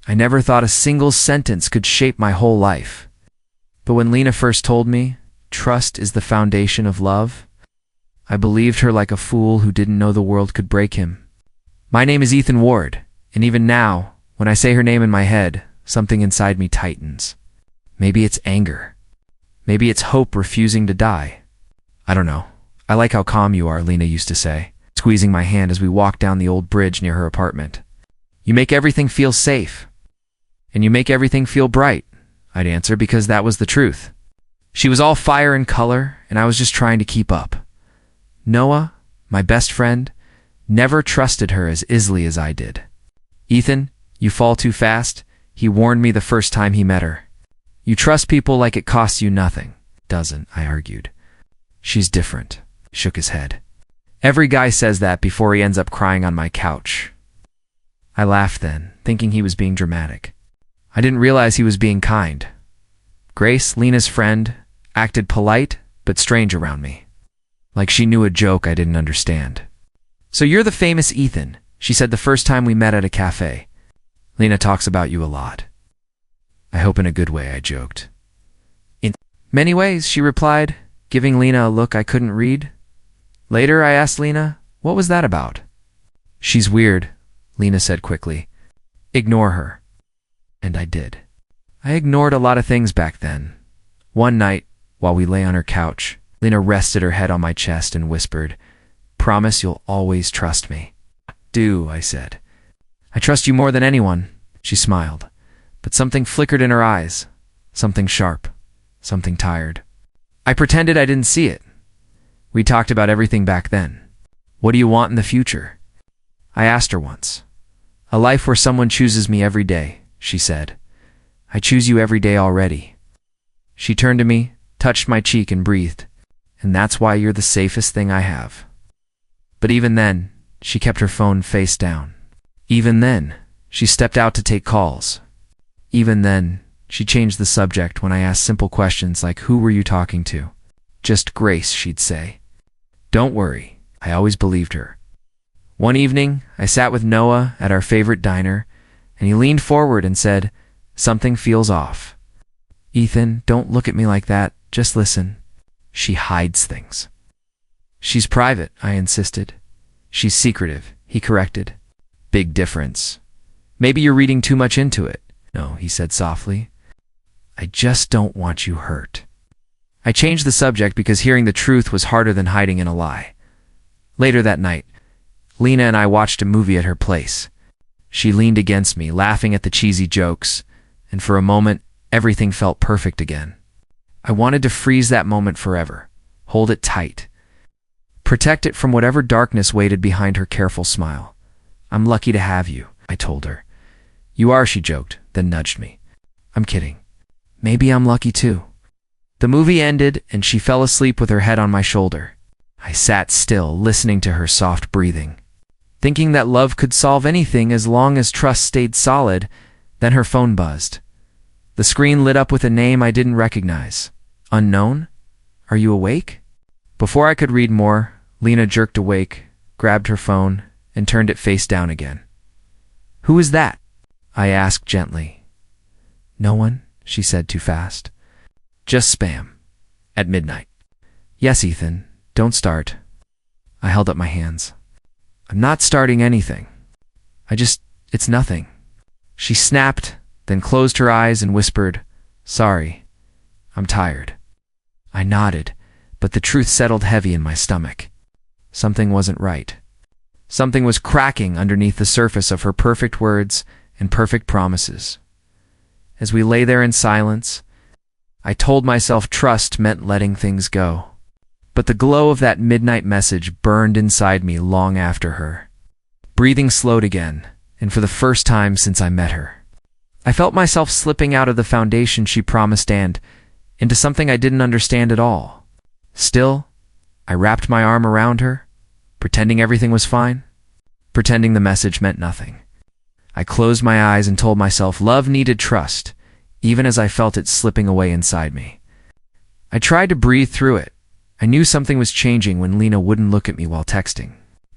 I never thought a single sentence could shape my whole life. But when Lena first told me, trust is the foundation of love, I believed her like a fool who didn't know the world could break him. My name is Ethan Ward, and even now, when I say her name in my head, something inside me tightens. Maybe it's anger. Maybe it's hope refusing to die. I don't know. I like how calm you are, Lena used to say, squeezing my hand as we walked down the old bridge near her apartment. You make everything feel safe. And you make everything feel bright, I'd answer, because that was the truth. She was all fire and color, and I was just trying to keep up. Noah, my best friend, never trusted her as easily as I did. Ethan, you fall too fast, he warned me the first time he met her. You trust people like it costs you nothing. Doesn't, I argued. She's different, he shook his head. Every guy says that before he ends up crying on my couch. I laughed then, thinking he was being dramatic. I didn't realize he was being kind. Grace, Lena's friend, acted polite but strange around me. Like she knew a joke I didn't understand. So you're the famous Ethan, she said the first time we met at a cafe. Lena talks about you a lot. I hope in a good way, I joked. In many ways, she replied, giving Lena a look I couldn't read. Later, I asked Lena, what was that about? She's weird, Lena said quickly. Ignore her. And I did. I ignored a lot of things back then. One night, while we lay on her couch, Lena rested her head on my chest and whispered, Promise you'll always trust me. Do, I said. I trust you more than anyone, she smiled. But something flickered in her eyes. Something sharp. Something tired. I pretended I didn't see it. We talked about everything back then. What do you want in the future? I asked her once. A life where someone chooses me every day, she said. I choose you every day already. She turned to me, touched my cheek and breathed, and that's why you're the safest thing I have. But even then, she kept her phone face down. Even then, she stepped out to take calls. Even then, she changed the subject when I asked simple questions like, who were you talking to? Just Grace, she'd say. Don't worry, I always believed her. One evening, I sat with Noah at our favorite diner, and he leaned forward and said, Something feels off. Ethan, don't look at me like that, just listen. She hides things. She's private, I insisted. She's secretive, he corrected. Big difference. Maybe you're reading too much into it. No, he said softly. I just don't want you hurt. I changed the subject because hearing the truth was harder than hiding in a lie. Later that night, Lena and I watched a movie at her place. She leaned against me, laughing at the cheesy jokes, and for a moment, everything felt perfect again. I wanted to freeze that moment forever, hold it tight, protect it from whatever darkness waited behind her careful smile. I'm lucky to have you, I told her. You are, she joked, then nudged me. I'm kidding. Maybe I'm lucky too. The movie ended, and she fell asleep with her head on my shoulder. I sat still, listening to her soft breathing, thinking that love could solve anything as long as trust stayed solid. Then her phone buzzed. The screen lit up with a name I didn't recognize. Unknown? Are you awake? Before I could read more, Lena jerked awake, grabbed her phone, and turned it face down again. Who is that? I asked gently. No one, she said too fast. Just spam. At midnight. Yes, Ethan, don't start. I held up my hands. I'm not starting anything. It's nothing. She snapped, then closed her eyes and whispered, Sorry, I'm tired. I nodded, but the truth settled heavy in my stomach. Something wasn't right. Something was cracking underneath the surface of her perfect words and perfect promises. As we lay there in silence, I told myself trust meant letting things go. But the glow of that midnight message burned inside me long after her. Breathing slowed again, and for the first time since I met her. I felt myself slipping out of the foundation she promised and into something I didn't understand at all. Still, I wrapped my arm around her, pretending everything was fine, pretending the message meant nothing. I closed my eyes and told myself love needed trust, even as I felt it slipping away inside me. I tried to breathe through it. I knew something was changing when Lena wouldn't look at me while texting.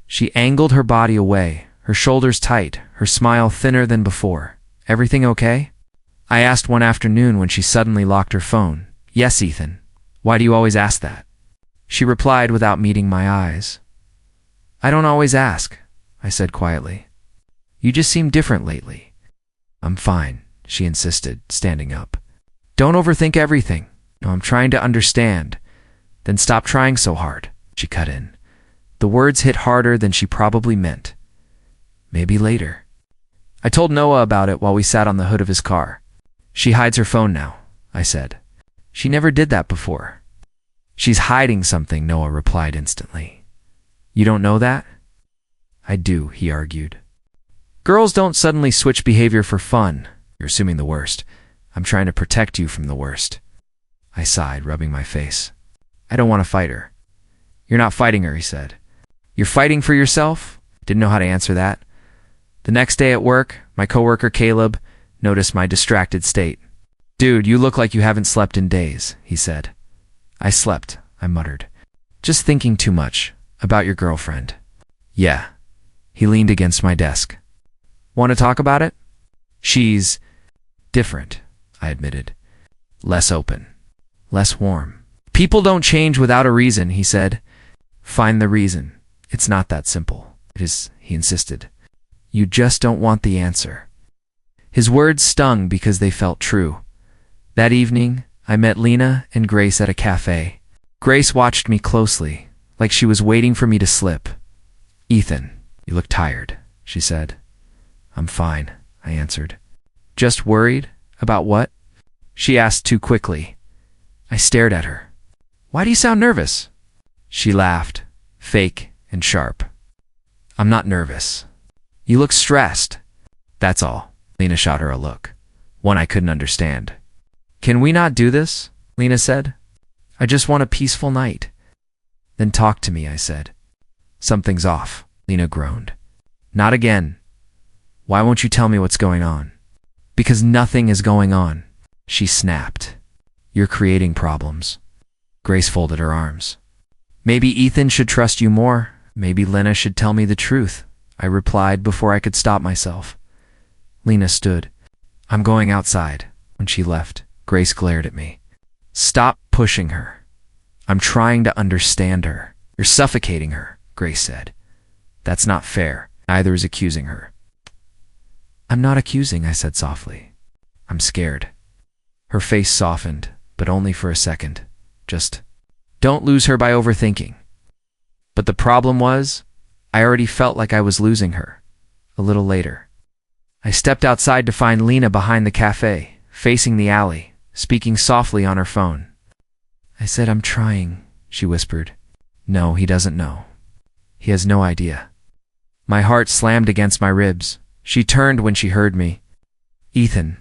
She angled her body away, her shoulders tight, her smile thinner than before, Everything okay? I asked one afternoon when she suddenly locked her phone. Yes, Ethan. Why do you always ask that? She replied without meeting my eyes. I don't always ask, I said quietly. You just seem different lately. I'm fine, she insisted, standing up. Don't overthink everything. No, I'm trying to understand. Then stop trying so hard, she cut in. The words hit harder than she probably meant. Maybe later. I told Noah about it while we sat on the hood of his car. She hides her phone now, I said. She never did that before. She's hiding something, Noah replied instantly. You don't know that? I do, he argued. Girls don't suddenly switch behavior for fun. You're assuming the worst. I'm trying to protect you from the worst. I sighed, rubbing my face. I don't want to fight her. You're not fighting her, he said. You're fighting for yourself? Didn't know how to answer that. The next day at work, my coworker Caleb noticed my distracted state. Dude, you look like you haven't slept in days, he said. I slept, I muttered. Just thinking too much about your girlfriend. Yeah. He leaned against my desk. Want to talk about it? She's different, I admitted. Less open. Less warm. People don't change without a reason, he said. Find the reason. It's not that simple. It is, he insisted. You just don't want the answer. His words stung because they felt true. That evening, I met Lena and Grace at a cafe. Grace watched me closely, like she was waiting for me to slip. Ethan, you look tired, she said. I'm fine, I answered. Just worried? About what? She asked too quickly. I stared at her. Why do you sound nervous? She laughed, fake and sharp. I'm not nervous. You look stressed. That's all. Lena shot her a look, one I couldn't understand. Can we not do this? Lena said. I just want a peaceful night. Then talk to me, I said. Something's off, Lena groaned. Not again. Why won't you tell me what's going on? Because nothing is going on, she snapped. You're creating problems. Grace folded her arms. Maybe Ethan should trust you more. Maybe Lena should tell me the truth, I replied before I could stop myself. Lena stood. I'm going outside. When she left, Grace glared at me. Stop pushing her. I'm trying to understand her. You're suffocating her, Grace said. That's not fair. Neither is accusing her. I'm not accusing, I said softly. I'm scared. Her face softened, but only for a second. Just, don't lose her by overthinking. But the problem was, I already felt like I was losing her. A little later. I stepped outside to find Lena behind the cafe, facing the alley, speaking softly on her phone. I said, I'm trying, she whispered. No, he doesn't know. He has no idea. My heart slammed against my ribs. She turned when she heard me. Ethan,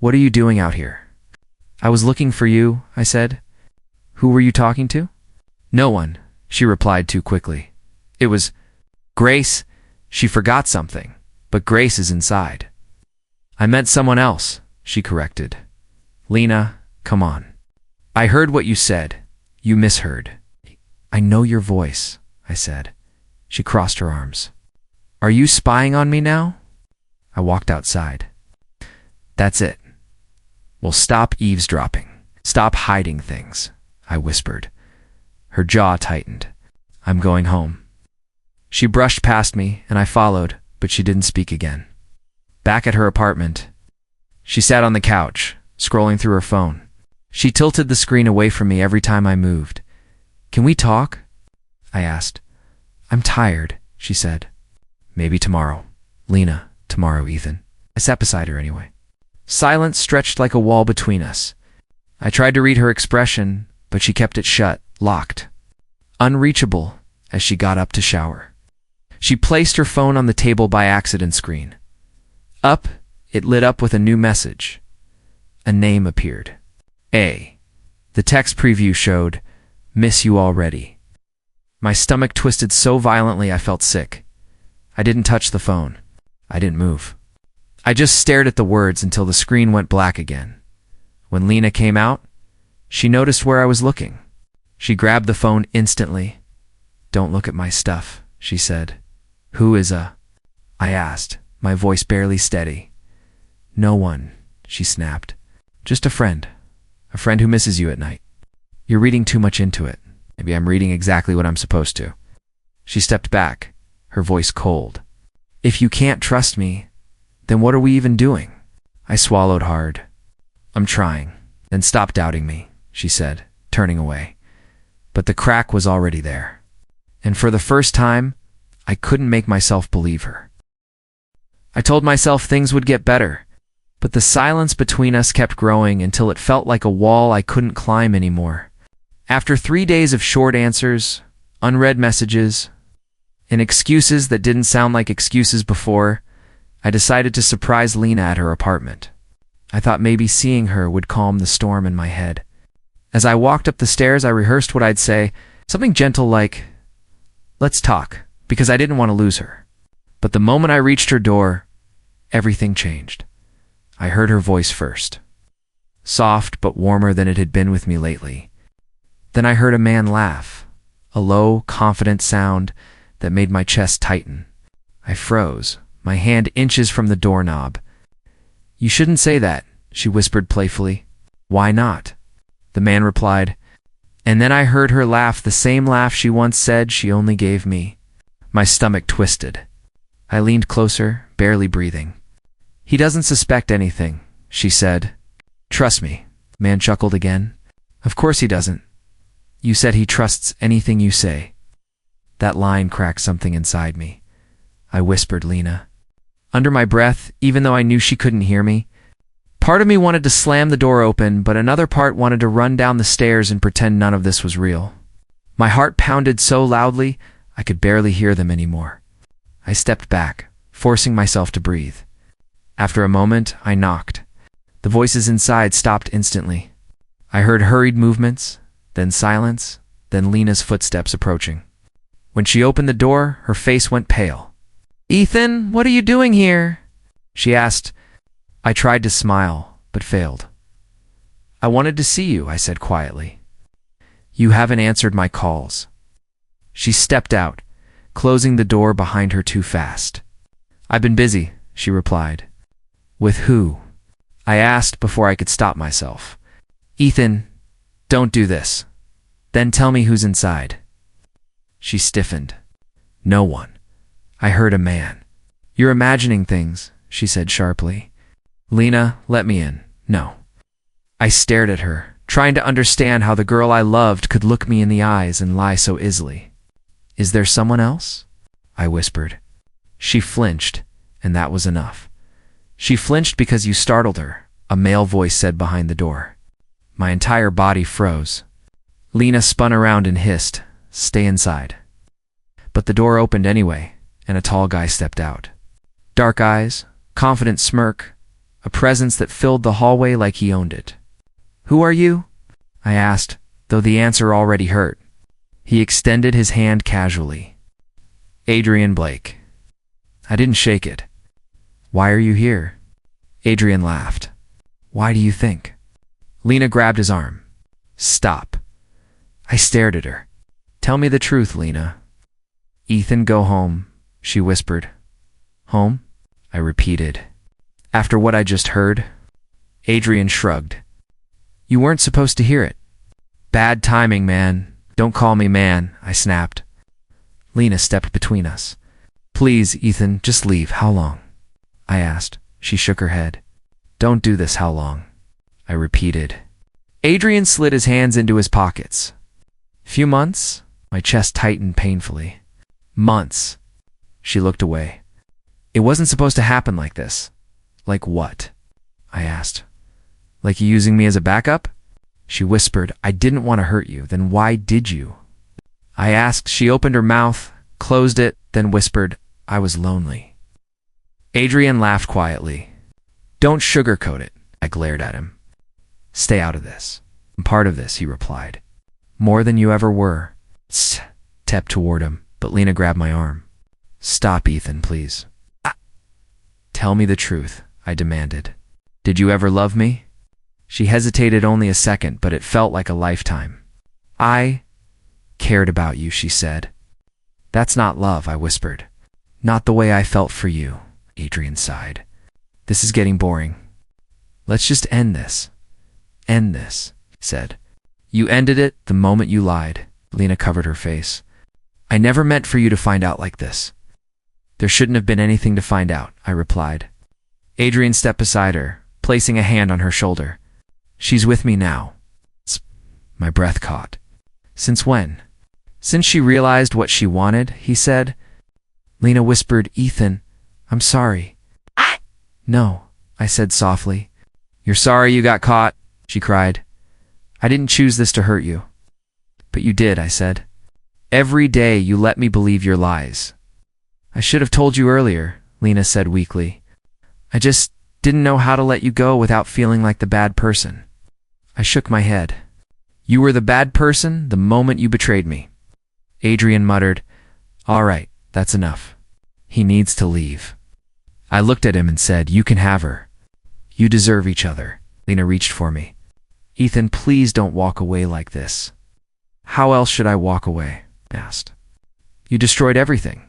what are you doing out here? I was looking for you, I said. Who were you talking to? No one, she replied too quickly. It was Grace. She forgot something, but Grace is inside. I meant someone else, she corrected. Lena, come on. I heard what you said. You misheard. I know your voice, I said. She crossed her arms. Are you spying on me now? I walked outside. That's it. Well, stop eavesdropping. Stop hiding things, I whispered. Her jaw tightened. I'm going home. She brushed past me, and I followed, but she didn't speak again. Back at her apartment, she sat on the couch, scrolling through her phone. She tilted the screen away from me every time I moved. Can we talk? I asked. I'm tired, she said. Maybe tomorrow. Lena, tomorrow, Ethan. I sat beside her anyway. Silence stretched like a wall between us. I tried to read her expression, but she kept it shut, locked. Unreachable as she got up to shower. She placed her phone on the table by accident screen. Up, it lit up with a new message. A name appeared. A. The text preview showed, Miss you already. My stomach twisted so violently I felt sick. I didn't touch the phone. I didn't move. I just stared at the words until the screen went black again. When Lena came out, she noticed where I was looking. She grabbed the phone instantly. Don't look at my stuff, she said. Who is a? I asked, my voice barely steady. No one, she snapped. Just a friend. A friend who misses you at night. You're reading too much into it. Maybe I'm reading exactly what I'm supposed to. She stepped back, her voice cold. If you can't trust me, then what are we even doing? I swallowed hard. I'm trying. Then stop doubting me, she said, turning away. But the crack was already there. And for the first time, I couldn't make myself believe her. I told myself things would get better, but the silence between us kept growing until it felt like a wall I couldn't climb anymore. After 3 days of short answers, unread messages, and excuses that didn't sound like excuses before, I decided to surprise Lena at her apartment. I thought maybe seeing her would calm the storm in my head. As I walked up the stairs, I rehearsed what I'd say, something gentle like, "Let's talk," because I didn't want to lose her. But the moment I reached her door, everything changed. I heard her voice first, soft but warmer than it had been with me lately. Then I heard a man laugh, a low, confident sound that made my chest tighten. I froze, my hand inches from the doorknob. "You shouldn't say that," she whispered playfully. "Why not?" The man replied, and then I heard her laugh, the same laugh she once said she only gave me. My stomach twisted. I leaned closer, barely breathing. "He doesn't suspect anything," she said. "Trust me," the man chuckled again. "Of course he doesn't. You said he trusts anything you say." That line cracked something inside me. I whispered Lena. Under my breath, even though I knew she couldn't hear me. Part of me wanted to slam the door open, but another part wanted to run down the stairs and pretend none of this was real. My heart pounded so loudly, I could barely hear them anymore. I stepped back, forcing myself to breathe. After a moment, I knocked. The voices inside stopped instantly. I heard hurried movements, then silence, then Lena's footsteps approaching. When she opened the door, her face went pale. "Ethan, what are you doing here?" she asked. I tried to smile, but failed. "I wanted to see you," I said quietly. "You haven't answered my calls." She stepped out, closing the door behind her too fast. "I've been busy," she replied. "With who?" I asked before I could stop myself. "Ethan, don't do this. Then tell me who's inside." She stiffened. "No one." I heard a man. "You're imagining things," she said sharply. "Lena, let me in." "No." I stared at her, trying to understand how the girl I loved could look me in the eyes and lie so easily. "Is there someone else?" I whispered. She flinched, and that was enough. "She flinched because you startled her," a male voice said behind the door. My entire body froze. Lena spun around and hissed, "Stay inside." But the door opened anyway, and a tall guy stepped out. Dark eyes, confident smirk, a presence that filled the hallway like he owned it. "Who are you?" I asked, though the answer already hurt. He extended his hand casually. "Adrian Blake." I didn't shake it. "Why are you here?" Adrian laughed. "Why do you think?" Lena grabbed his arm. "Stop." I stared at her. "Tell me the truth, Lena." "Ethan, go home," she whispered. "Home?" I repeated. "After what I just heard?" Adrian shrugged. "You weren't supposed to hear it." "Bad timing, man. Don't call me man," I snapped. Lena stepped between us. "Please, Ethan, just leave. How long?" I asked. She shook her head. "Don't do this. How long?" I repeated. Adrian slid his hands into his pockets. "Few months?" My chest tightened painfully. "Months." She looked away. "It wasn't supposed to happen like this." "Like what?" I asked. "Like you using me as a backup?" She whispered, "I didn't want to hurt you. Then why did you?" I asked. She opened her mouth, closed it, then whispered, "I was lonely." Adrian laughed quietly. "Don't sugarcoat it," I glared at him. "Stay out of this." "I'm part of this," he replied. "More than you ever were." Stepped toward him, but Lena grabbed my arm. "Stop, Ethan, please." "Tell me the truth," I demanded. "Did you ever love me?" She hesitated only a second, but it felt like a lifetime. "I cared about you," she said. "That's not love," I whispered. "Not the way I felt for you," Adrian sighed. "This is getting boring. Let's just end this. End this, he said. You ended it the moment you lied. Lena covered her face. I never meant for you to find out like this. There shouldn't have been anything to find out, I replied. Adrian stepped beside her, placing a hand on her shoulder. She's with me now. My breath caught. Since when? Since she realized what she wanted, he said. Lena whispered, Ethan, I'm sorry. No, I said softly. You're sorry you got caught, she cried. I didn't choose this to hurt you. But you did, I said. Every day you let me believe your lies. I should have told you earlier, Lena said weakly. I just didn't know how to let you go without feeling like the bad person. I shook my head. You were the bad person the moment you betrayed me. Adrian muttered, All right, that's enough. He needs to leave. I looked at him and said, You can have her. You deserve each other. Lena reached for me. Ethan, please don't walk away like this. How else should I walk away? I asked. You destroyed everything.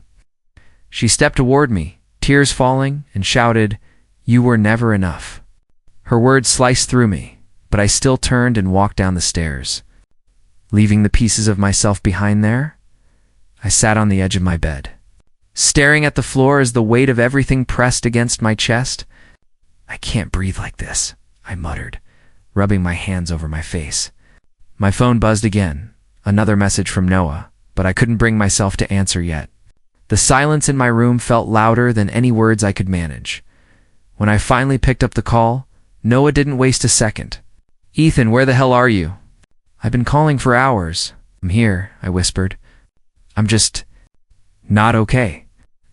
She stepped toward me, tears falling, and shouted, You were never enough. Her words sliced through me, but I still turned and walked down the stairs. Leaving the pieces of myself behind there, I sat on the edge of my bed, staring at the floor as the weight of everything pressed against my chest. I can't breathe like this, I muttered, rubbing my hands over my face. My phone buzzed again, another message from Noah, but I couldn't bring myself to answer yet. The silence in my room felt louder than any words I could manage. When I finally picked up the call, Noah didn't waste a second. Ethan, where the hell are you? I've been calling for hours. I'm here, I whispered. I'm just not okay.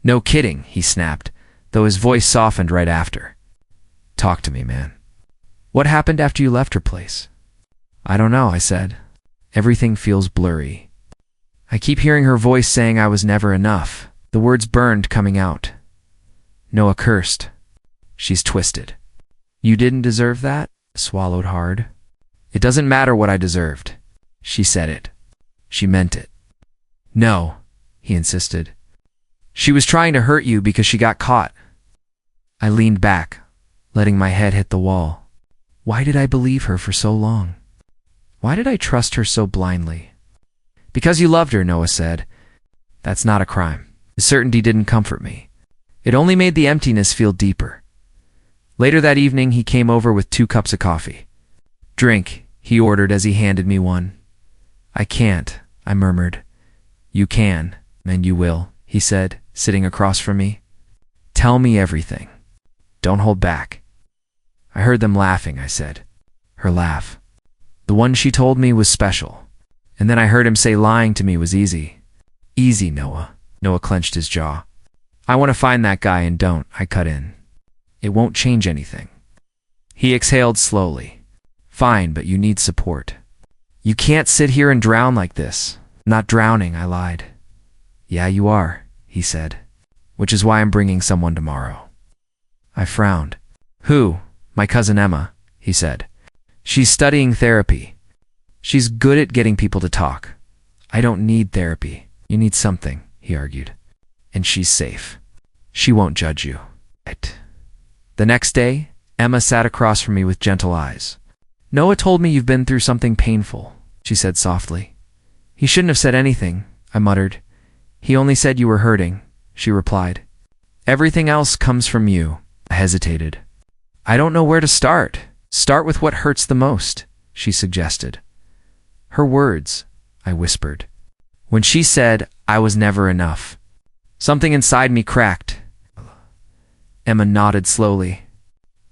No kidding, he snapped, though his voice softened right after. Talk to me, man. What happened after you left her place? I don't know, I said. Everything feels blurry. I keep hearing her voice saying I was never enough. The words burned coming out. Noah cursed. She's twisted. You didn't deserve that? I swallowed hard. It doesn't matter what I deserved. She said it. She meant it. No, he insisted. She was trying to hurt you because she got caught. I leaned back, letting my head hit the wall. Why did I believe her for so long? Why did I trust her so blindly? Because you loved her, Noah said. That's not a crime. The certainty didn't comfort me. It only made the emptiness feel deeper. Later that evening, he came over with 2 cups of coffee. Drink, he ordered as he handed me one. I can't, I murmured. You can, and you will, he said, sitting across from me. Tell me everything. Don't hold back. I heard them laughing, I said. Her laugh. The one she told me was special. And then I heard him say lying to me was easy. Easy, Noah. Noah clenched his jaw. I want to find that guy and don't, I cut in. It won't change anything. He exhaled slowly. Fine, but you need support. You can't sit here and drown like this. Not drowning, I lied. Yeah, you are, he said. Which is why I'm bringing someone tomorrow. I frowned. Who? My cousin Emma, he said. She's studying therapy. She's good at getting people to talk. I don't need therapy. You need something, he argued. And she's safe. She won't judge you. Right. The next day, Emma sat across from me with gentle eyes. Noah told me you've been through something painful, she said softly. He shouldn't have said anything, I muttered. He only said you were hurting, she replied. Everything else comes from you, I hesitated. I don't know where to start. Start with what hurts the most, she suggested. Her words, I whispered. When she said I was never enough, something inside me cracked. Emma nodded slowly.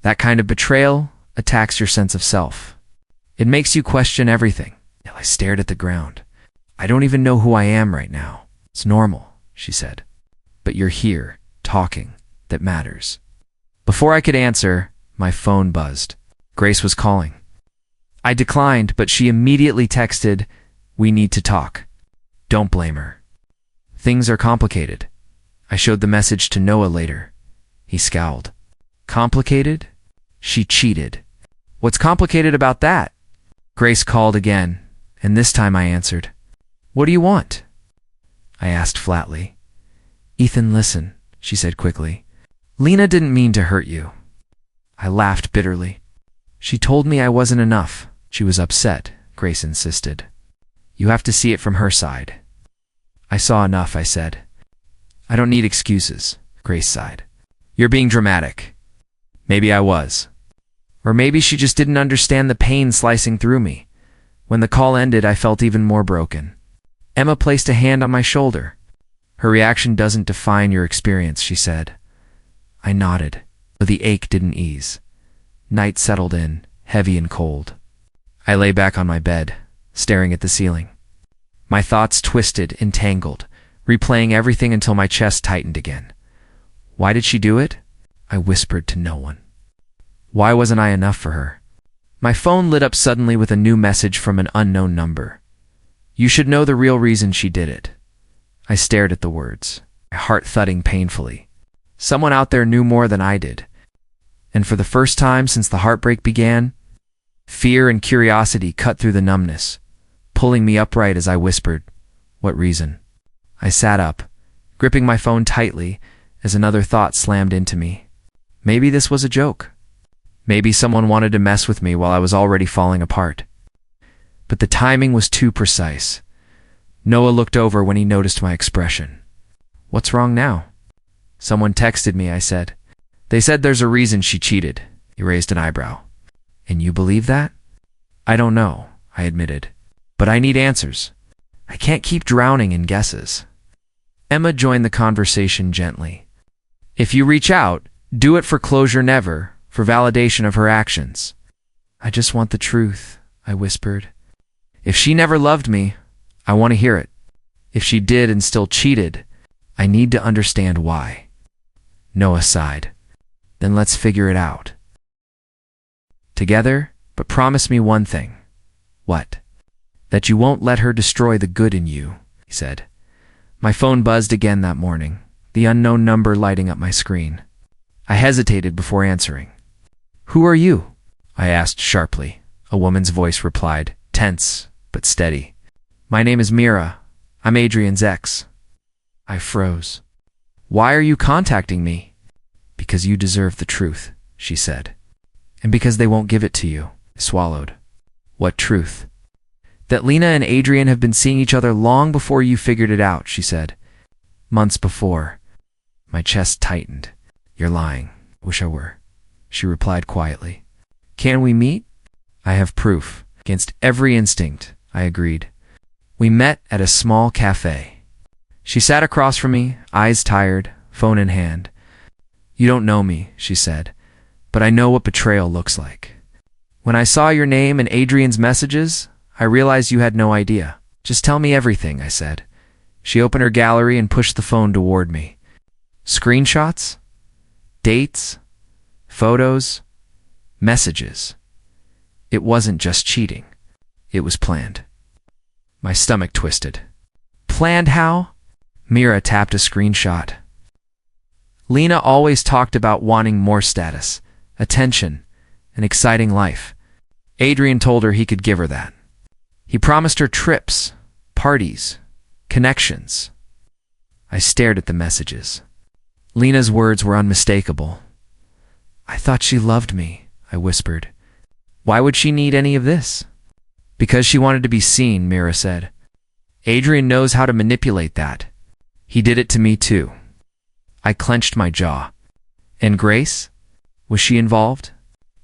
That kind of betrayal attacks your sense of self. It makes you question everything. I stared at the ground. I don't even know who I am right now. It's normal, she said. But you're here, talking. That matters. Before I could answer, my phone buzzed. Grace was calling. I declined, but she immediately texted, We need to talk. Don't blame her. Things are complicated. I showed the message to Noah later. He scowled. Complicated? She cheated. What's complicated about that? Grace called again, and this time I answered. What do you want? I asked flatly. Ethan, listen, she said quickly. Lena didn't mean to hurt you. I laughed bitterly. She told me I wasn't enough. She was upset, Grace insisted. You have to see it from her side. I saw enough, I said. I don't need excuses, Grace sighed. You're being dramatic. Maybe I was. Or maybe she just didn't understand the pain slicing through me. When the call ended, I felt even more broken. Emma placed a hand on my shoulder. Her reaction doesn't define your experience, she said. I nodded, but the ache didn't ease. Night settled in, heavy and cold. I lay back on my bed, staring at the ceiling. My thoughts twisted, entangled, replaying everything until my chest tightened again. Why did she do it? I whispered to no one. Why wasn't I enough for her? My phone lit up suddenly with a new message from an unknown number. You should know the real reason she did it. I stared at the words, my heart thudding painfully. Someone out there knew more than I did. And for the first time since the heartbreak began, fear and curiosity cut through the numbness, pulling me upright as I whispered, what reason? I sat up, gripping my phone tightly as another thought slammed into me. Maybe this was a joke. Maybe someone wanted to mess with me while I was already falling apart. But the timing was too precise. Noah looked over when he noticed my expression. What's wrong now? Someone texted me, I said. They said there's a reason she cheated. He raised an eyebrow. And you believe that? I don't know, I admitted. But I need answers. I can't keep drowning in guesses. Emma joined the conversation gently. If you reach out, do it for closure, never for validation of her actions. I just want the truth, I whispered. If she never loved me, I want to hear it. If she did and still cheated, I need to understand why. Noah sighed. Then let's figure it out. Together, but promise me one thing. What? That you won't let her destroy the good in you, he said. My phone buzzed again that morning, the unknown number lighting up my screen. I hesitated before answering. Who are you? I asked sharply. A woman's voice replied, tense but steady. My name is Mira. I'm Adrian's ex. I froze. Why are you contacting me? Because you deserve the truth, she said. And because they won't give it to you, I swallowed. What truth? That Lena and Adrian have been seeing each other long before you figured it out, she said. Months before. My chest tightened. You're lying. Wish I were, she replied quietly. Can we meet? I have proof. Against every instinct, I agreed. We met at a small cafe. She sat across from me, eyes tired, phone in hand. You don't know me, she said, but I know what betrayal looks like. When I saw your name and Adrian's messages, I realized you had no idea. Just tell me everything, I said. She opened her gallery and pushed the phone toward me. Screenshots? Dates? Photos? Messages. It wasn't just cheating. It was planned. My stomach twisted. Planned how? Mira tapped a screenshot. Lena always talked about wanting more status, attention, an exciting life. Adrian told her he could give her that. He promised her trips, parties, connections. I stared at the messages. Lena's words were unmistakable. I thought she loved me, I whispered. Why would she need any of this? Because she wanted to be seen, Mira said. Adrian knows how to manipulate that. He did it to me too. I clenched my jaw. And Grace? Was she involved?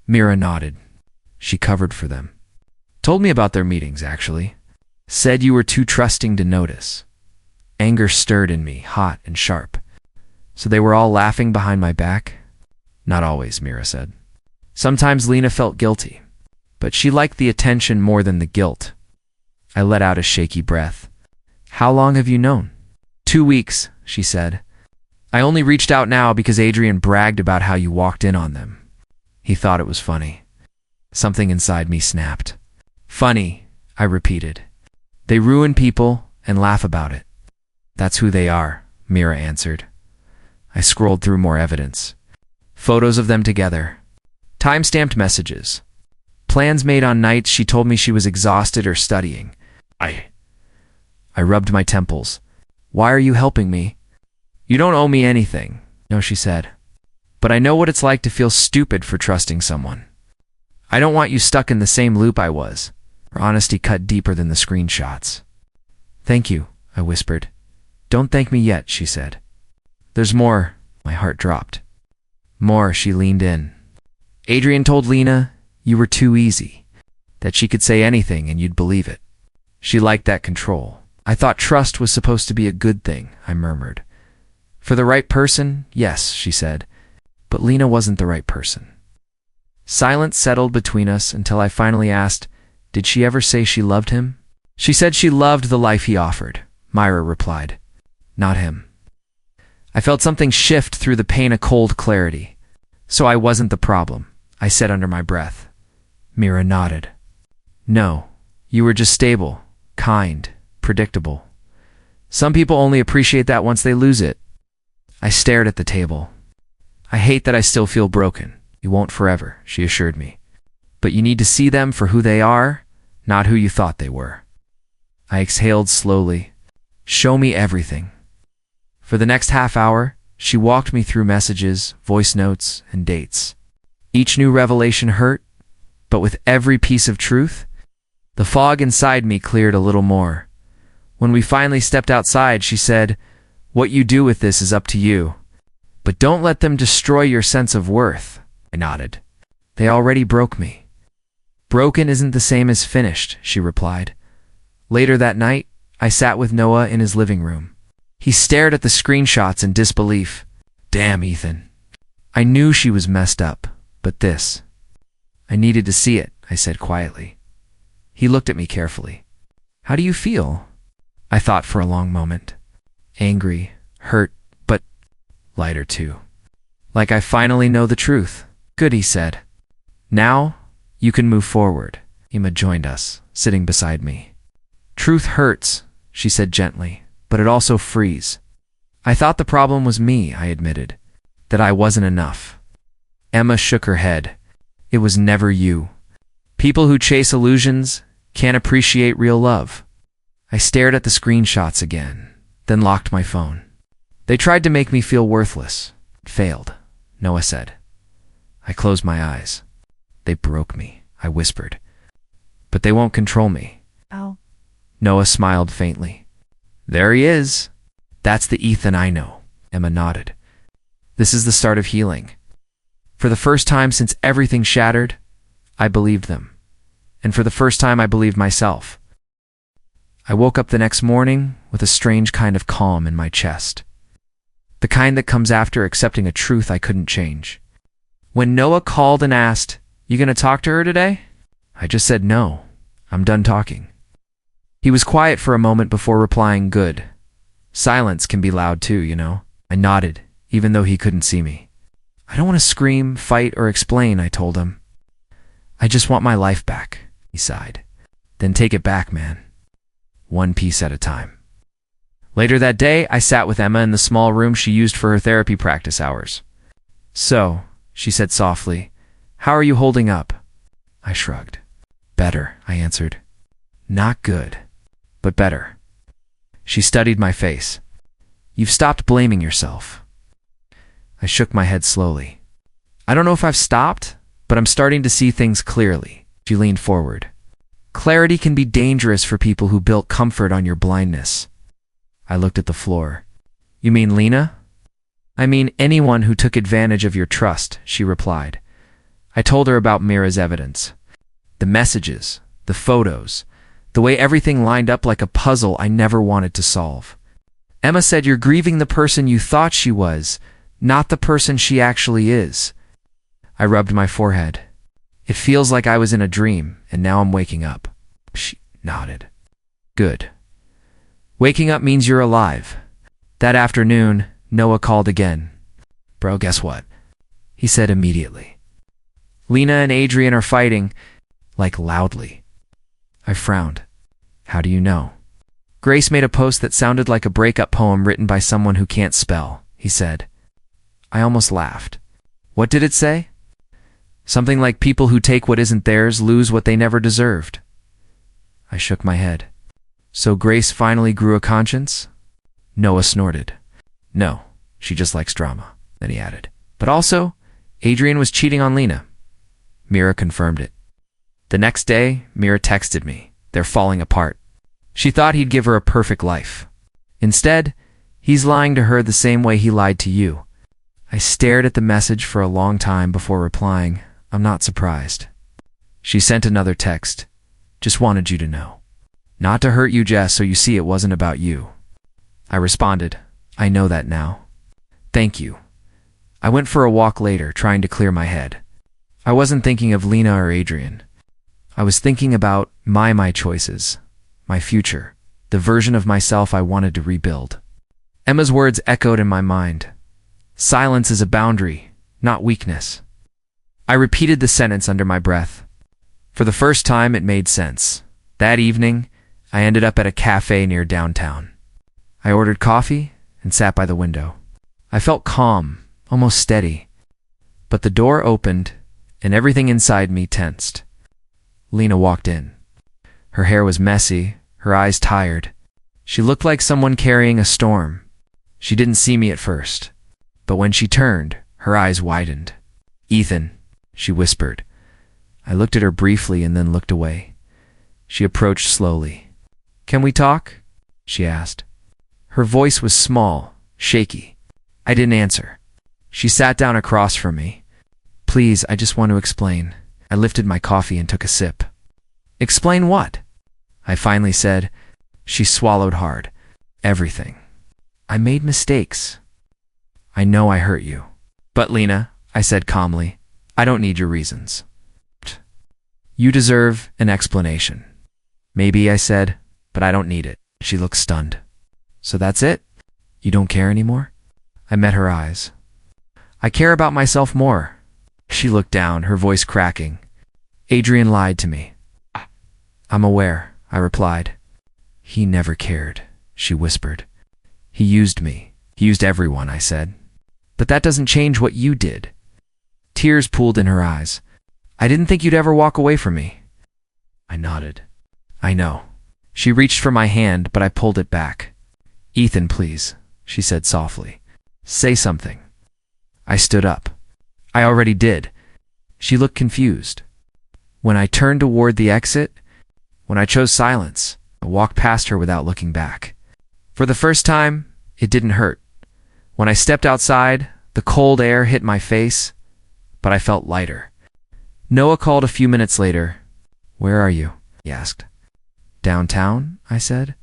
Mira nodded. She covered for them. Told me about their meetings, actually. Said you were too trusting to notice. Anger stirred in me, hot and sharp. So they were all laughing behind my back? Not always, Mira said. Sometimes Lena felt guilty, but she liked the attention more than the guilt. I let out a shaky breath. How long have you known? 2 weeks, she said. I only reached out now because Adrian bragged about how you walked in on them. He thought it was funny. Something inside me snapped. Funny, I repeated. They ruin people and laugh about it. That's who they are, Mira answered. I scrolled through more evidence. Photos of them together. Time-stamped messages. Plans made on nights she told me she was exhausted or studying. I rubbed my temples. Why are you helping me? You don't owe me anything, no, she said. But I know what it's like to feel stupid for trusting someone. I don't want you stuck in the same loop I was. Her honesty cut deeper than the screenshots. Thank you, I whispered. Don't thank me yet, she said. There's more. My heart dropped. More, she leaned in. Adrian told Lena you were too easy, that she could say anything and you'd believe it. She liked that control. I thought trust was supposed to be a good thing, I murmured. For the right person, yes, she said, but Lena wasn't the right person. Silence settled between us until I finally asked, did she ever say she loved him? She said she loved the life he offered, Myra replied. Not him. I felt something shift through the pain, a cold clarity. So I wasn't the problem, I said under my breath. Myra nodded. No, you were just stable, kind, predictable. Some people only appreciate that once they lose it. I stared at the table. I hate that I still feel broken. You won't forever, she assured me. But you need to see them for who they are, not who you thought they were. I exhaled slowly. Show me everything. For the next half hour, she walked me through messages, voice notes, and dates. Each new revelation hurt, but with every piece of truth, the fog inside me cleared a little more. When we finally stepped outside, she said, what you do with this is up to you, but don't let them destroy your sense of worth. I nodded. They already broke me. Broken isn't the same as finished, she replied. Later that night, I sat with Noah in his living room. He stared at the screenshots in disbelief. Damn, Ethan. I knew she was messed up, but this. I needed to see it, I said quietly. He looked at me carefully. How do you feel? I thought for a long moment. Angry, hurt, but lighter too. Like I finally know the truth. Good, he said. Now, you can move forward. Emma joined us, sitting beside me. Truth hurts, she said gently, but it also frees. I thought the problem was me, I admitted, that I wasn't enough. Emma shook her head. It was never you. People who chase illusions can't appreciate real love. I stared at the screenshots again, then locked my phone. They tried to make me feel worthless. It failed, Noah said. I closed my eyes. They broke me, I whispered. But they won't control me. Oh. Noah smiled faintly. There he is. That's the Ethan I know, Emma nodded. This is the start of healing. For the first time since everything shattered, I believed them. And for the first time, I believed myself. I woke up the next morning with a strange kind of calm in my chest. The kind that comes after accepting a truth I couldn't change. When Noah called and asked, "You gonna talk to her today?" I just said no. I'm done talking. He was quiet for a moment before replying, "Good. Silence can be loud too, you know." I nodded, even though he couldn't see me. "I don't want to scream, fight, or explain," I told him. "I just want my life back," he sighed. "Then take it back, man. One piece at a time." Later that day, I sat with Emma in the small room she used for her therapy practice hours. "So," she said softly, "how are you holding up?" I shrugged. "Better," I answered. "Not good, but better." She studied my face. "You've stopped blaming yourself." I shook my head slowly. "I don't know if I've stopped, but I'm starting to see things clearly." She leaned forward. "Clarity can be dangerous for people who built comfort on your blindness." I looked at the floor. "You mean Lena?" "I mean anyone who took advantage of your trust," she replied. I told her about Mira's evidence. The messages, the photos, the way everything lined up like a puzzle I never wanted to solve. Emma said, "You're grieving the person you thought she was, not the person she actually is." I rubbed my forehead. "It feels like I was in a dream, and now I'm waking up." She nodded. "Good. Waking up means you're alive." That afternoon, Noah called again. "Bro, guess what?" he said immediately. "Lena and Adrian are fighting, like loudly." I frowned. "How do you know?" "Grace made a post that sounded like a breakup poem written by someone who can't spell," he said. I almost laughed. "What did it say?" "Something like people who take what isn't theirs lose what they never deserved." I shook my head. "So Grace finally grew a conscience?" Noah snorted. "No, she just likes drama." Then he added, "But also, Adrian was cheating on Lena." Mira confirmed it. The next day, Mira texted me. They're falling apart. She thought he'd give her a perfect life. Instead, he's lying to her the same way he lied to you. I stared at the message for a long time before replying, I'm not surprised. She sent another text. Just wanted you to know. Not to hurt you, Jess, so you see it wasn't about you. I responded, I know that now. Thank you. I went for a walk later, trying to clear my head. I wasn't thinking of Lena or Adrian. I was thinking about my choices, my future, the version of myself I wanted to rebuild. Emma's words echoed in my mind. Silence is a boundary, not weakness. I repeated the sentence under my breath. For the first time, it made sense. That evening, I ended up at a cafe near downtown. I ordered coffee and sat by the window. I felt calm, almost steady. But the door opened, and everything inside me tensed. Lena walked in. Her hair was messy, her eyes tired. She looked like someone carrying a storm. She didn't see me at first, but when she turned, her eyes widened. Ethan, she whispered. I looked at her briefly and then looked away. She approached slowly. Can we talk? She asked. Her voice was small, shaky. I didn't answer. She sat down across from me. Please, I just want to explain. I lifted my coffee and took a sip. Explain what? I finally said. She swallowed hard. Everything. I made mistakes. I know I hurt you. But Lena, I said calmly, I don't need your reasons. You deserve an explanation. Maybe, I said, but I don't need it. She looked stunned. So that's it? You don't care anymore? I met her eyes. I care about myself more. She looked down, her voice cracking. Adrian lied to me. I'm aware, I replied. He never cared, she whispered. He used me. He used everyone, I said. But that doesn't change what you did. Tears pooled in her eyes. I didn't think you'd ever walk away from me. I nodded. I know. She reached for my hand, but I pulled it back. Ethan, please, she said softly. Say something. I stood up. I already did. She looked confused. When I turned toward the exit, when I chose silence, I walked past her without looking back. For the first time, it didn't hurt. When I stepped outside, the cold air hit my face, but I felt lighter. Noah called a few minutes later. Where are you? He asked. Downtown, I said.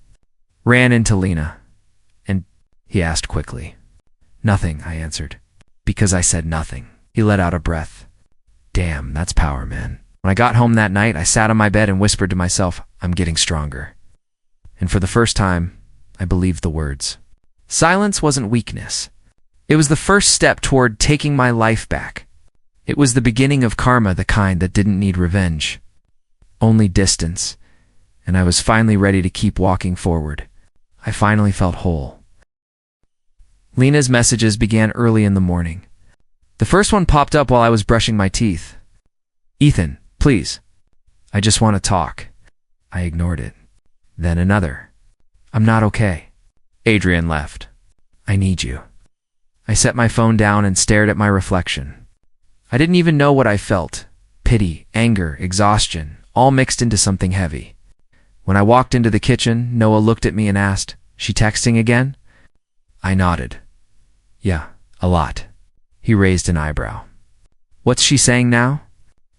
Ran into Lena. And he asked quickly. Nothing, I answered. Because I said nothing. He let out a breath. Damn, that's power, man. When I got home that night, I sat on my bed and whispered to myself, I'm getting stronger. And for the first time, I believed the words. Silence wasn't weakness. It was the first step toward taking my life back. It was the beginning of karma, the kind that didn't need revenge. Only distance. And I was finally ready to keep walking forward. I finally felt whole. Lena's messages began early in the morning. The first one popped up while I was brushing my teeth. Ethan, please. I just want to talk. I ignored it. Then another. I'm not okay. Adrian left. I need you. I set my phone down and stared at my reflection. I didn't even know what I felt. Pity, anger, exhaustion, all mixed into something heavy. When I walked into the kitchen, Noah looked at me and asked, She texting again? I nodded. Yeah, a lot. He raised an eyebrow. What's she saying now?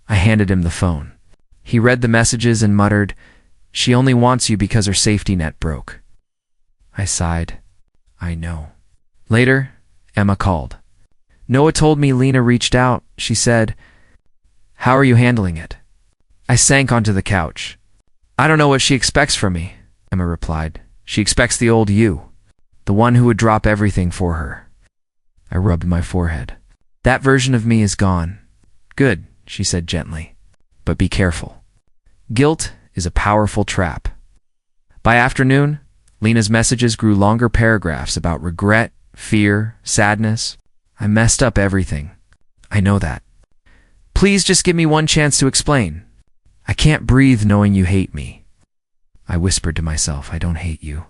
I handed him the phone. He read the messages and muttered, She only wants you because her safety net broke. I sighed. I know. Later, Emma called. Noah told me Lena reached out. She said, How are you handling it? I sank onto the couch. I don't know what she expects from me, Emma replied. She expects the old you, the one who would drop everything for her. I rubbed my forehead. That version of me is gone. Good, she said gently. But be careful. Guilt is a powerful trap. By afternoon, Lena's messages grew longer paragraphs about regret, fear, sadness. I messed up everything. I know that. Please just give me one chance to explain. I can't breathe knowing you hate me. I whispered to myself, I don't hate you.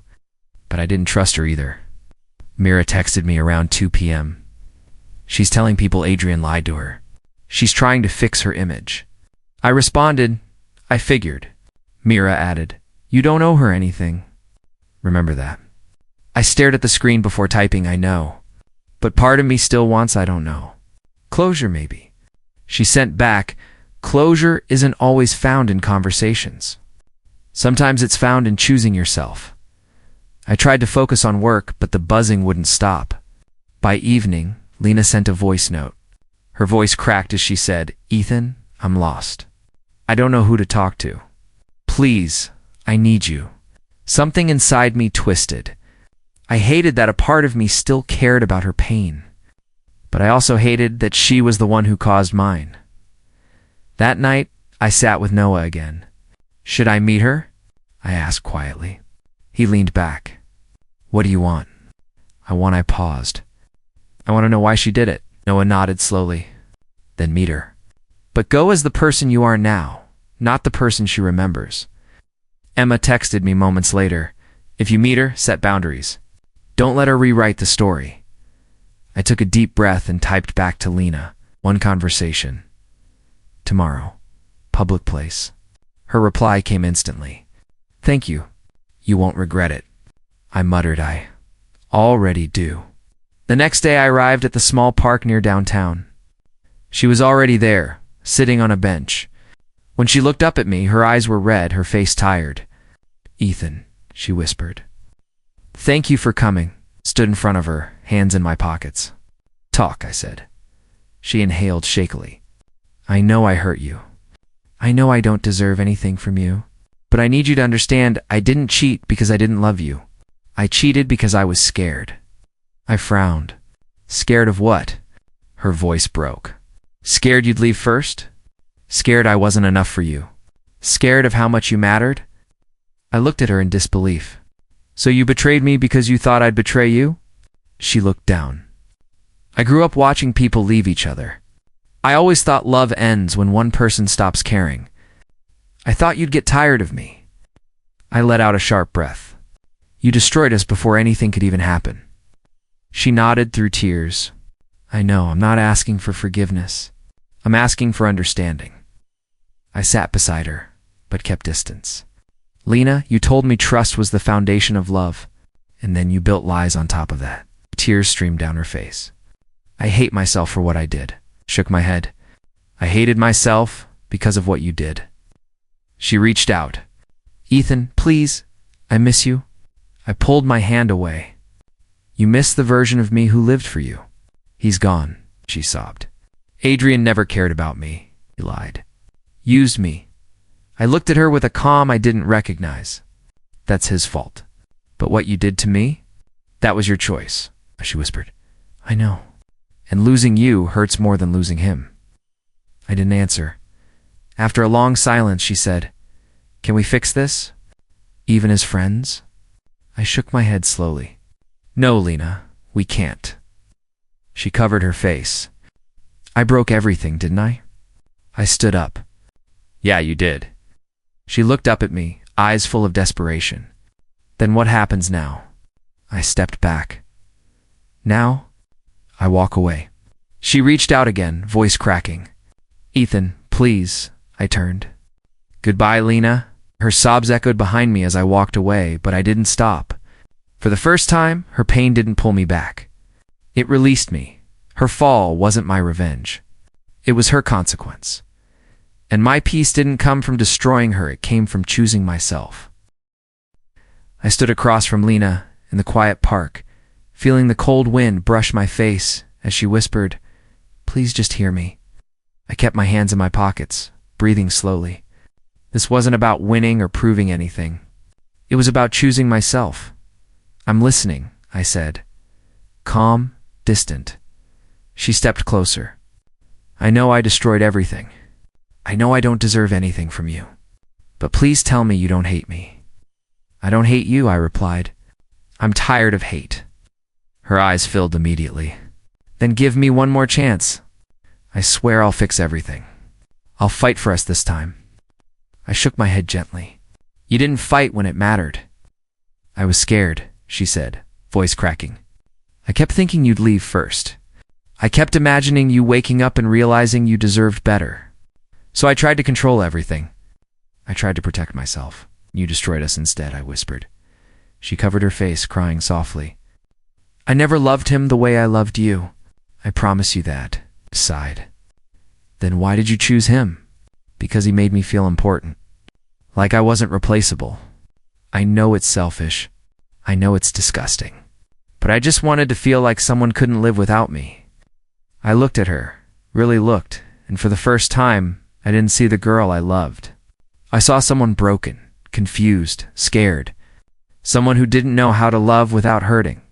But I didn't trust her either. Mira texted me around 2 p.m. She's telling people Adrian lied to her. She's trying to fix her image. I responded, I figured. Mira added, "You don't owe her anything. Remember that." I stared at the screen before typing, "I know. But part of me still wants I don't know. Closure, maybe." She sent back, "Closure isn't always found in conversations. Sometimes it's found in choosing yourself." I tried to focus on work, but the buzzing wouldn't stop. By evening, Lena sent a voice note. Her voice cracked as she said, "Ethan, I'm lost. I don't know who to talk to. Please, I need you." Something inside me twisted. I hated that a part of me still cared about her pain. But I also hated that she was the one who caused mine. That night, I sat with Noah again. "Should I meet her?" I asked quietly. He leaned back. "What do you want?" I paused. "I want to know why she did it." Noah nodded slowly. "Then meet her. But go as the person you are now, not the person she remembers." Emma texted me moments later. "If you meet her, set boundaries. Don't let her rewrite the story." I took a deep breath and typed back to Lena. "One conversation. Tomorrow. Public place." Her reply came instantly. "Thank you. You won't regret it." I muttered, "I already do." The next day I arrived at the small park near downtown. She was already there, sitting on a bench. When she looked up at me, her eyes were red, her face tired. "Ethan," she whispered. "Thank you for coming." Stood in front of her, hands in my pockets. "Talk," I said. She inhaled shakily. "I know I hurt you. I know I don't deserve anything from you. But I need you to understand I didn't cheat because I didn't love you. I cheated because I was scared." I frowned. "Scared of what?" Her voice broke. "Scared you'd leave first? Scared I wasn't enough for you? Scared of how much you mattered?" I looked at her in disbelief. "So you betrayed me because you thought I'd betray you?" She looked down. "I grew up watching people leave each other. I always thought love ends when one person stops caring. I thought you'd get tired of me." I let out a sharp breath. "You destroyed us before anything could even happen." She nodded through tears. "I know, I'm not asking for forgiveness. I'm asking for understanding." I sat beside her, but kept distance. "Lena, you told me trust was the foundation of love, and then you built lies on top of that." Tears streamed down her face. "I hate myself for what I did." Shook my head. "I hated myself because of what you did." She reached out. "Ethan, please, I miss you." I pulled my hand away. "You miss the version of me who lived for you." "He's gone," she sobbed. "Adrian never cared about me," he lied. "Used me." I looked at her with a calm I didn't recognize. "That's his fault. But what you did to me? That was your choice," she whispered. "I know. And losing you hurts more than losing him." I didn't answer. After a long silence, she said, "Can we fix this? Even as friends?" I shook my head slowly. "No, Lena, we can't." She covered her face. "I broke everything, didn't I?" I stood up. "Yeah, you did." She looked up at me, eyes full of desperation. "Then what happens now?" I stepped back. "Now, I walk away." She reached out again, voice cracking. "Ethan, please." I turned. "Goodbye, Lena." Her sobs echoed behind me as I walked away, but I didn't stop. For the first time, her pain didn't pull me back. It released me. Her fall wasn't my revenge. It was her consequence. And my peace didn't come from destroying her, it came from choosing myself. I stood across from Lena in the quiet park, feeling the cold wind brush my face as she whispered, "Please just hear me." I kept my hands in my pockets, breathing slowly. This wasn't about winning or proving anything. It was about choosing myself. "I'm listening," I said. Calm, distant. She stepped closer. "I know I destroyed everything. I know I don't deserve anything from you. But please tell me you don't hate me." "I don't hate you," I replied. "I'm tired of hate." Her eyes filled immediately. "Then give me one more chance. I swear I'll fix everything. I'll fight for us this time." I shook my head gently. "You didn't fight when it mattered." "I was scared," she said, voice cracking. "I kept thinking you'd leave first. I kept imagining you waking up and realizing you deserved better. So I tried to control everything. I tried to protect myself. You destroyed us instead, I whispered. She covered her face, crying softly. I never loved him the way I loved you. I promise you that, sighed. Then why did you choose him? Because he made me feel important. Like I wasn't replaceable. I know it's selfish. I know it's disgusting. But I just wanted to feel like someone couldn't live without me. I looked at her, really looked, and for the first time, I didn't see the girl I loved. I saw someone broken, confused, scared. Someone who didn't know how to love without hurting.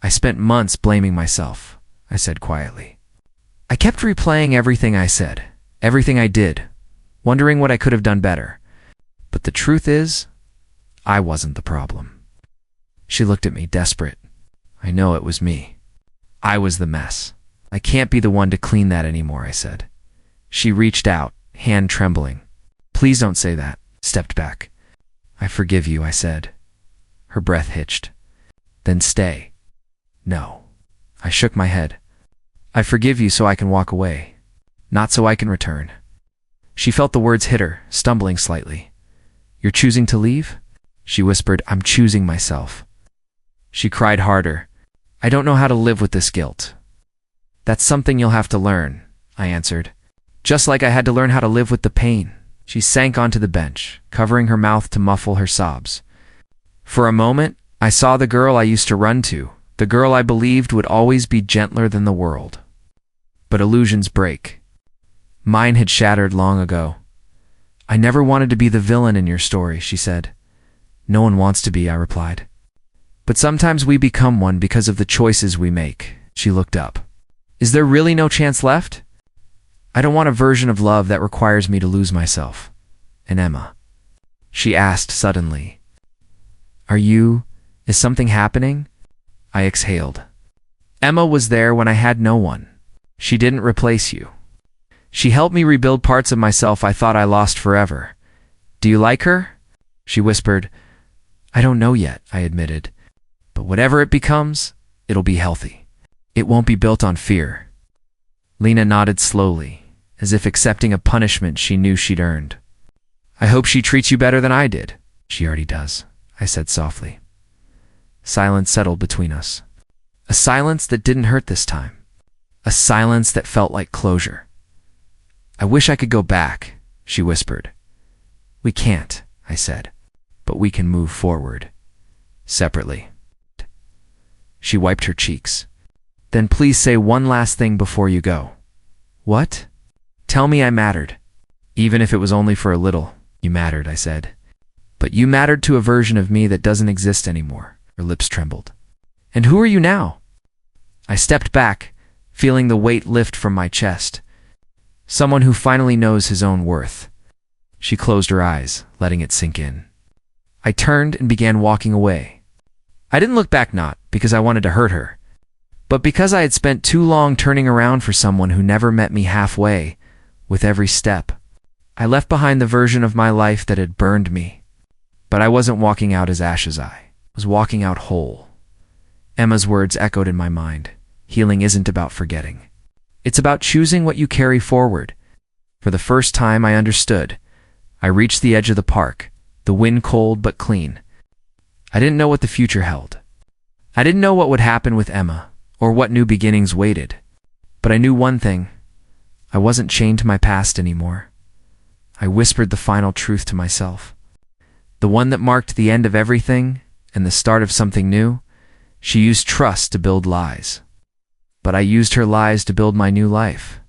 I spent months blaming myself, I said quietly. I kept replaying everything I said, everything I did, wondering what I could have done better. But the truth is, I wasn't the problem. She looked at me, desperate. I know it was me. I was the mess. I can't be the one to clean that anymore, I said. She reached out, hand trembling. Please don't say that, stepped back. I forgive you, I said. Her breath hitched. Then stay. No. I shook my head. I forgive you so I can walk away, not so I can return. She felt the words hit her, stumbling slightly. You're choosing to leave? She whispered, I'm choosing myself. She cried harder. I don't know how to live with this guilt. That's something you'll have to learn, I answered. Just like I had to learn how to live with the pain. She sank onto the bench, covering her mouth to muffle her sobs. For a moment, I saw the girl I used to run to, the girl I believed would always be gentler than the world. But illusions break. Mine had shattered long ago. I never wanted to be the villain in your story, she said. No one wants to be, I replied. But sometimes we become one because of the choices we make. She looked up. Is there really no chance left? I don't want a version of love that requires me to lose myself. And Emma? She asked suddenly. Is something happening? I exhaled. Emma was there when I had no one. She didn't replace you. She helped me rebuild parts of myself I thought I lost forever. Do you like her? She whispered. I don't know yet, I admitted. But whatever it becomes, it'll be healthy. It won't be built on fear. Lena nodded slowly, as if accepting a punishment she knew she'd earned. I hope she treats you better than I did. She already does, I said softly. Silence settled between us. A silence that didn't hurt this time. A silence that felt like closure. I wish I could go back, she whispered. We can't, I said, but we can move forward. Separately. She wiped her cheeks. Then please say one last thing before you go. What? Tell me I mattered. Even if it was only for a little, you mattered, I said. But you mattered to a version of me that doesn't exist anymore. Her lips trembled. And who are you now? I stepped back, feeling the weight lift from my chest. Someone who finally knows his own worth. She closed her eyes, letting it sink in. I turned and began walking away. I didn't look back, not because I wanted to hurt her, but because I had spent too long turning around for someone who never met me halfway. With every step, I left behind the version of my life that had burned me. But I wasn't walking out as ashes, I was walking out whole. Emma's words echoed in my mind. Healing isn't about forgetting. It's about choosing what you carry forward. For the first time I understood. I reached the edge of the park, the wind cold but clean. I didn't know what the future held. I didn't know what would happen with Emma, or what new beginnings waited. But I knew one thing. I wasn't chained to my past anymore. I whispered the final truth to myself. The one that marked the end of everything and the start of something new. She used trust to build lies. But I used her lies to build my new life.